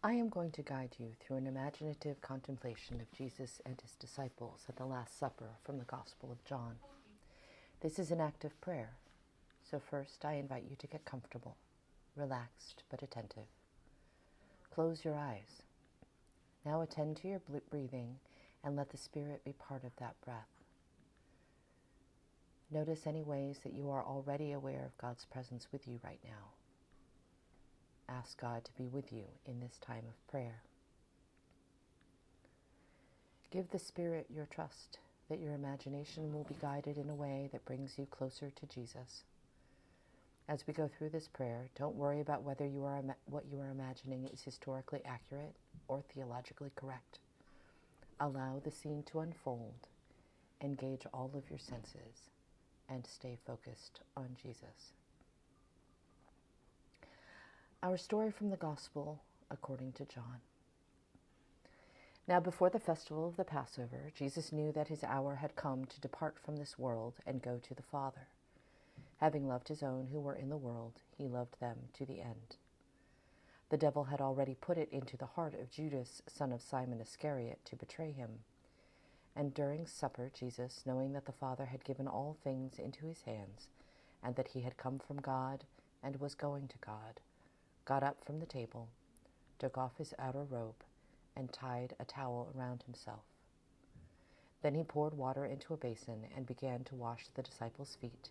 I am going to guide you through an imaginative contemplation of Jesus and his disciples at the Last Supper from the Gospel of John. This is an act of prayer, so first I invite you to get comfortable, relaxed but attentive. Close your eyes. Now attend to your breathing and let the Spirit be part of that breath. Notice any ways that you are already aware of God's presence with you right now. Ask God to be with you in this time of prayer. Give the Spirit your trust that your imagination will be guided in a way that brings you closer to Jesus. As we go through this prayer, don't worry about whether what you are imagining is historically accurate or theologically correct. Allow the scene to unfold, engage all of your senses, and stay focused on Jesus. Our story from the Gospel according to John. Now before the festival of the Passover, Jesus knew that his hour had come to depart from this world and go to the Father. Having loved his own who were in the world, he loved them to the end. The devil had already put it into the heart of Judas, son of Simon Iscariot, to betray him. And during supper, Jesus, knowing that the Father had given all things into his hands, and that he had come from God and was going to God, got up from the table, took off his outer robe, and tied a towel around himself. Then he poured water into a basin and began to wash the disciples' feet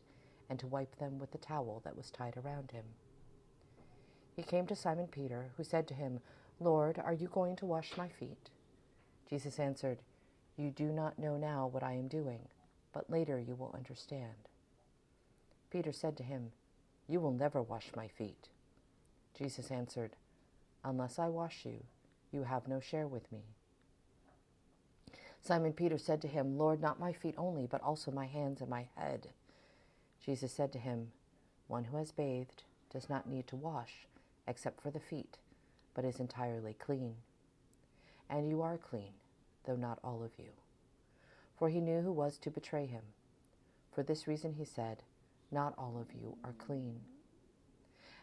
and to wipe them with the towel that was tied around him. He came to Simon Peter, who said to him, "Lord, are you going to wash my feet?" Jesus answered, "You do not know now what I am doing, but later you will understand." Peter said to him, "You will never wash my feet." Jesus answered, "Unless I wash you, you have no share with me." Simon Peter said to him, "Lord, not my feet only, but also my hands and my head." Jesus said to him, "One who has bathed does not need to wash except for the feet, but is entirely clean. And you are clean, though not all of you." For he knew who was to betray him. For this reason he said, "Not all of you are clean."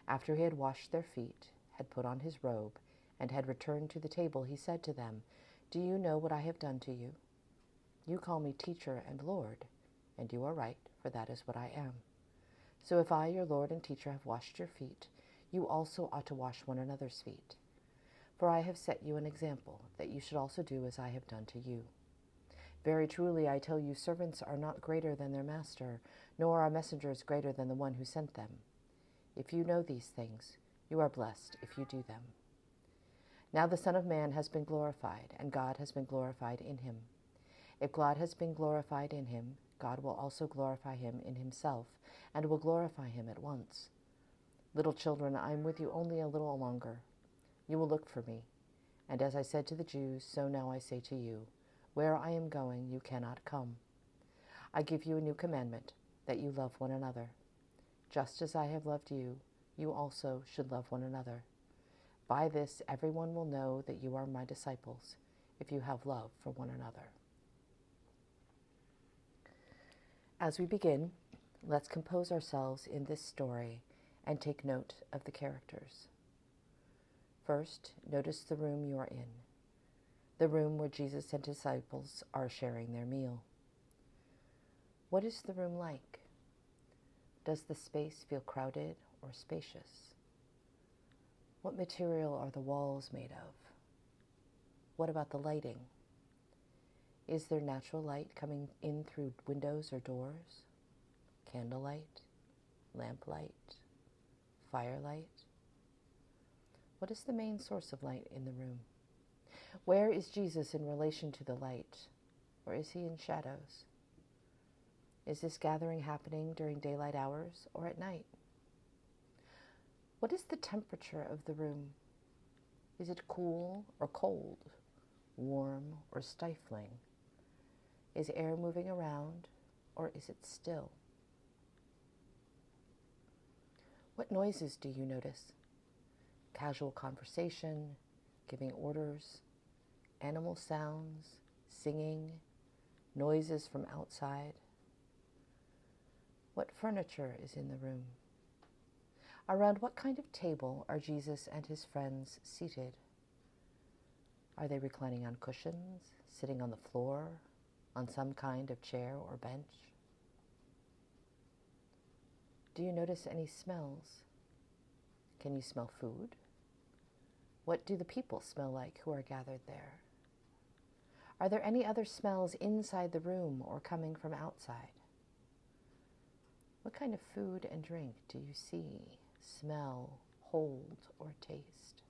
After he had washed their feet, had put on his robe, and had returned to the table, he said to them, "Do you know what I have done to you? You call me teacher and Lord, and you are right, for that is what I am. So if I, your Lord and teacher, have washed your feet, you also ought to wash one another's feet. For I have set you an example, that you should also do as I have done to you. Very truly I tell you, servants are not greater than their master, nor are messengers greater than the one who sent them. If you know these things, you are blessed if you do them. Now the Son of Man has been glorified, and God has been glorified in him. If God has been glorified in him, God will also glorify him in himself, and will glorify him at once. Little children, I am with you only a little longer. You will look for me. And as I said to the Jews, so now I say to you, where I am going, you cannot come. I give you a new commandment, that you love one another. Just as I have loved you, you also should love one another. By this, everyone will know that you are my disciples, if you have love for one another. As we begin, let's compose ourselves in this story and take note of the characters. First, notice the room you are in, the room where Jesus and his disciples are sharing their meal. What is the room like? Does the space feel crowded or spacious? What material are the walls made of? What about the lighting? Is there natural light coming in through windows or doors? Candlelight? Lamplight? Firelight? What is the main source of light in the room? Where is Jesus in relation to the light? Or is he in shadows? Is this gathering happening during daylight hours or at night? What is the temperature of the room? Is it cool or cold? Warm or stifling? Is air moving around or is it still? What noises do you notice? Casual conversation, giving orders, animal sounds, singing, noises from outside. What furniture is in the room? Around what kind of table are Jesus and his friends seated? Are they reclining on cushions, sitting on the floor, on some kind of chair or bench? Do you notice any smells? Can you smell food? What do the people smell like who are gathered there? Are there any other smells inside the room or coming from outside? What kind of food and drink do you see, smell, hold, or taste?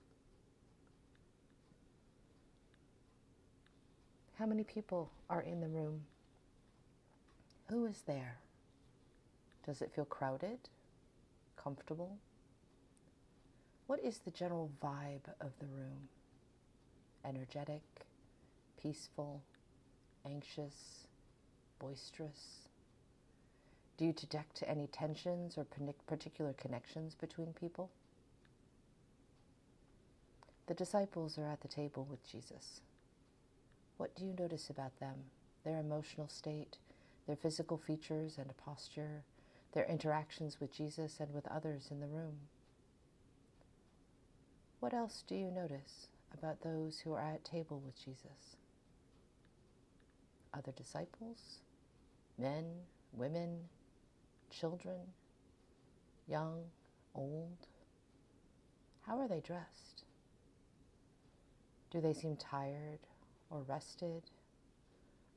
How many people are in the room? Who is there? Does it feel crowded? Comfortable? What is the general vibe of the room? Energetic, peaceful, anxious, boisterous? Do you detect any tensions or particular connections between people? The disciples are at the table with Jesus. What do you notice about them? Their emotional state, their physical features and posture, their interactions with Jesus and with others in the room. What else do you notice about those who are at table with Jesus? Other disciples, men, women, children, young, old? How are they dressed? Do they seem tired or rested?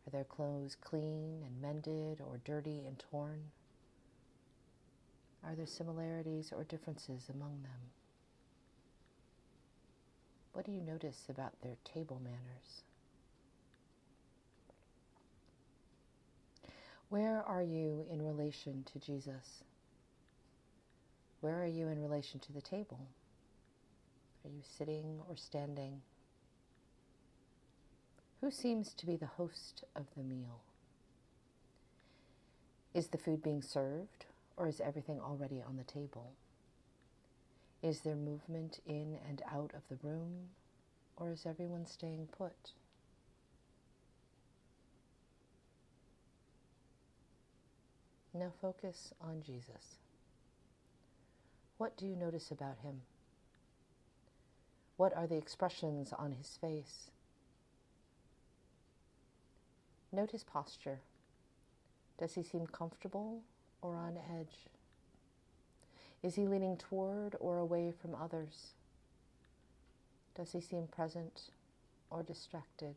Are their clothes clean and mended or dirty and torn? Are there similarities or differences among them? What do you notice about their table manners? Where are you in relation to Jesus? Where are you in relation to the table? Are you sitting or standing? Who seems to be the host of the meal? Is the food being served, or is everything already on the table? Is there movement in and out of the room, or is everyone staying put? Now focus on Jesus. What do you notice about him? What are the expressions on his face? Note his posture. Does he seem comfortable or on edge? Is he leaning toward or away from others? Does he seem present or distracted?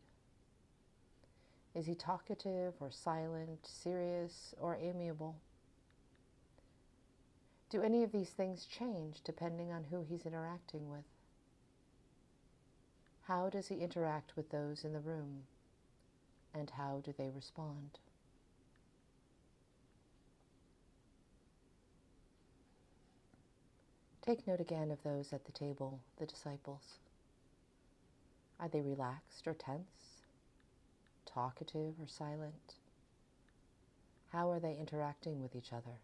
Is he talkative or silent, serious or amiable? Do any of these things change depending on who he's interacting with? How does he interact with those in the room? And how do they respond? Take note again of those at the table, the disciples. Are they relaxed or tense? Talkative or silent? How are they interacting with each other?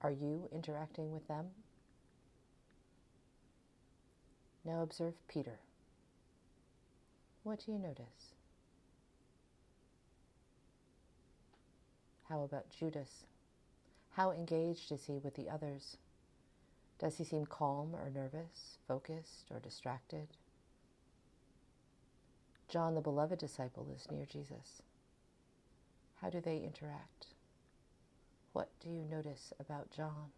Are you interacting with them? Now observe Peter. What do you notice? How about Judas? How engaged is he with the others? Does he seem calm or nervous, focused or distracted? John, the beloved disciple, is near Jesus. How do they interact? What do you notice about John?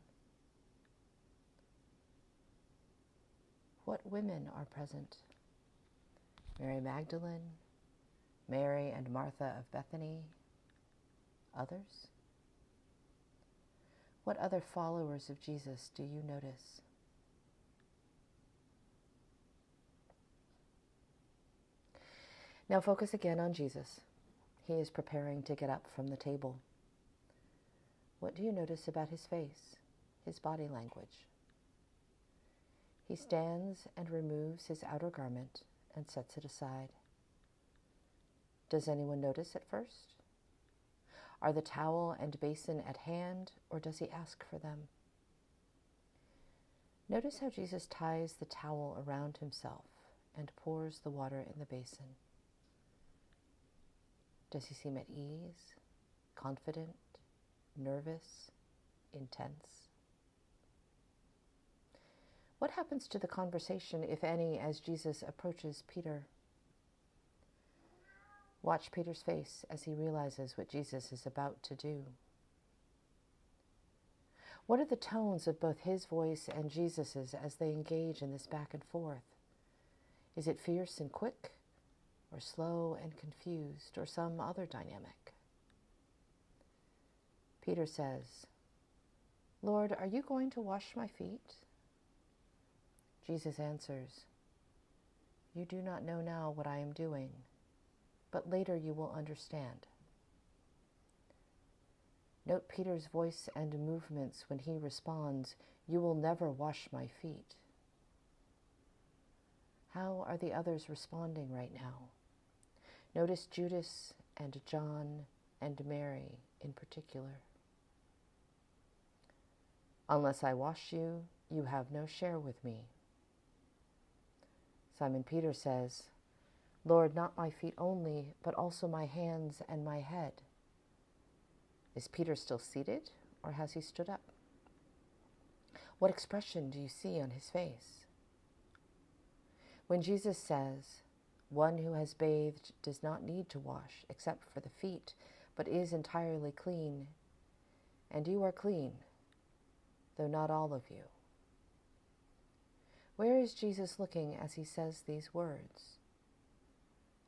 What women are present? Mary Magdalene, Mary and Martha of Bethany, others? What other followers of Jesus do you notice? Now focus again on Jesus. He is preparing to get up from the table. What do you notice about his face, his body language? He stands and removes his outer garment and sets it aside. Does anyone notice at first? Are the towel and basin at hand, or does he ask for them? Notice how Jesus ties the towel around himself and pours the water in the basin. Does he seem at ease, confident, nervous, intense? What happens to the conversation, if any, as Jesus approaches Peter? Watch Peter's face as he realizes what Jesus is about to do. What are the tones of both his voice and Jesus's as they engage in this back and forth? Is it fierce and quick, or slow and confused, or some other dynamic? Peter says, "Lord, are you going to wash my feet?" Jesus answers, "You do not know now what I am doing, but later you will understand." Note Peter's voice and movements when he responds, "You will never wash my feet." How are the others responding right now? Notice Judas and John and Mary in particular. "Unless I wash you, you have no share with me." Simon Peter says, "Lord, not my feet only, but also my hands and my head." Is Peter still seated, or has he stood up? What expression do you see on his face? When Jesus says, "One who has bathed does not need to wash except for the feet, but is entirely clean," and you are clean, though not all of you. Where is Jesus looking as he says these words?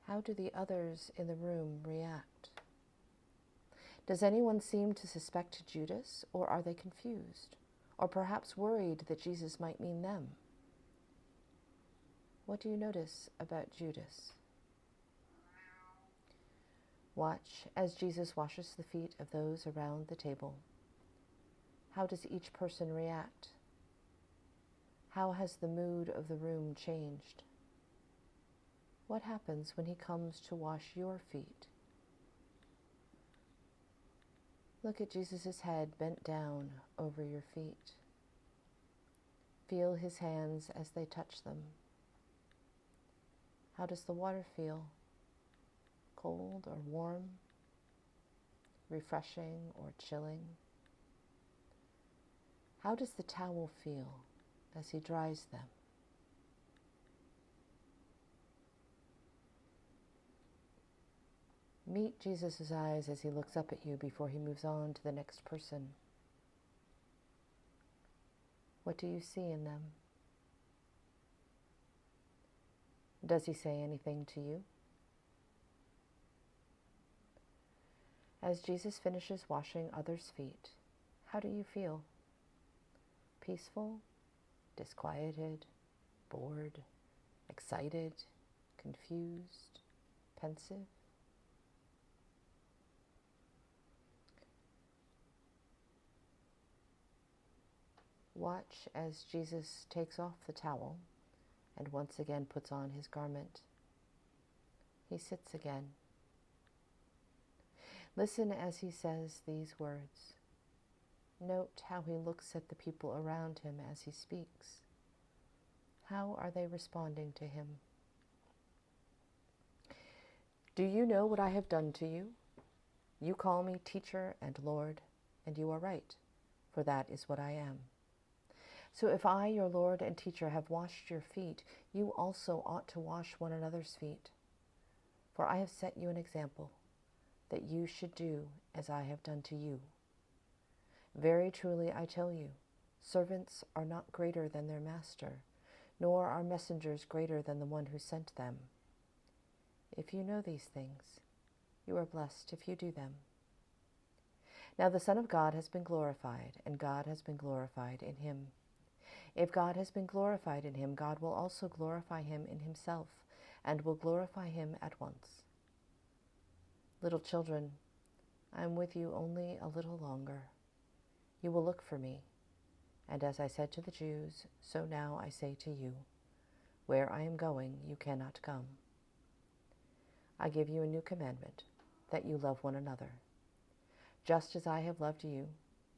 How do the others in the room react? Does anyone seem to suspect Judas, or are they confused, or perhaps worried that Jesus might mean them? What do you notice about Judas? Watch as Jesus washes the feet of those around the table. How does each person react? How has the mood of the room changed? What happens when he comes to wash your feet? Look at Jesus' head bent down over your feet. Feel his hands as they touch them. How does the water feel? Cold or warm? Refreshing or chilling? How does the towel feel as he dries them? Meet Jesus' eyes as he looks up at you before he moves on to the next person. What do you see in them? Does he say anything to you? As Jesus finishes washing others' feet, how do you feel? Peaceful? Disquieted? Bored? Excited? Confused? Pensive? Watch as Jesus takes off the towel and once again puts on his garment. He sits again. Listen as he says these words. Note how he looks at the people around him as he speaks. How are they responding to him? Do you know what I have done to you? You call me teacher and Lord, and you are right, for that is what I am. So if I, your Lord and teacher, have washed your feet, you also ought to wash one another's feet. For I have set you an example, that you should do as I have done to you. Very truly I tell you, servants are not greater than their master, nor are messengers greater than the one who sent them. If you know these things, you are blessed if you do them. Now the Son of God has been glorified, and God has been glorified in him. If God has been glorified in him, God will also glorify him in himself, and will glorify him at once. Little children, I am with you only a little longer. You will look for me, and as I said to the Jews, so now I say to you, where I am going, you cannot come. I give you a new commandment, that you love one another. Just as I have loved you,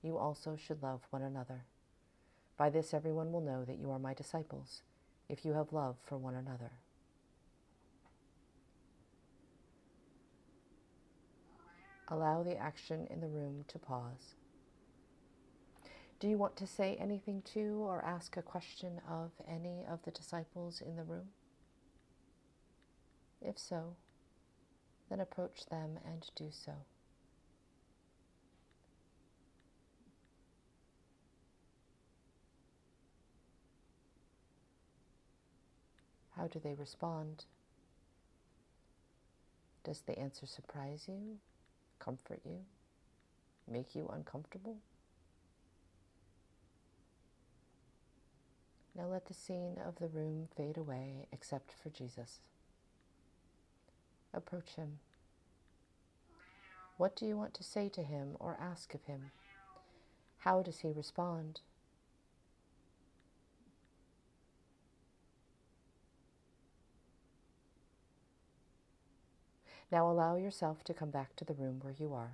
you also should love one another. By this everyone will know that you are my disciples, if you have love for one another. Allow the action in the room to pause. Do you want to say anything to or ask a question of any of the disciples in the room? If so, then approach them and do so. How do they respond? Does the answer surprise you, comfort you, make you uncomfortable? Now let the scene of the room fade away except for Jesus. Approach him. What do you want to say to him or ask of him? How does he respond? Now allow yourself to come back to the room where you are.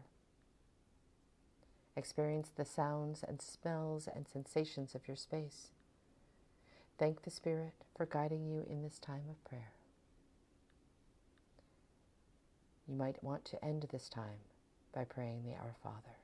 Experience the sounds and smells and sensations of your space. Thank the Spirit for guiding you in this time of prayer. You might want to end this time by praying the Our Father.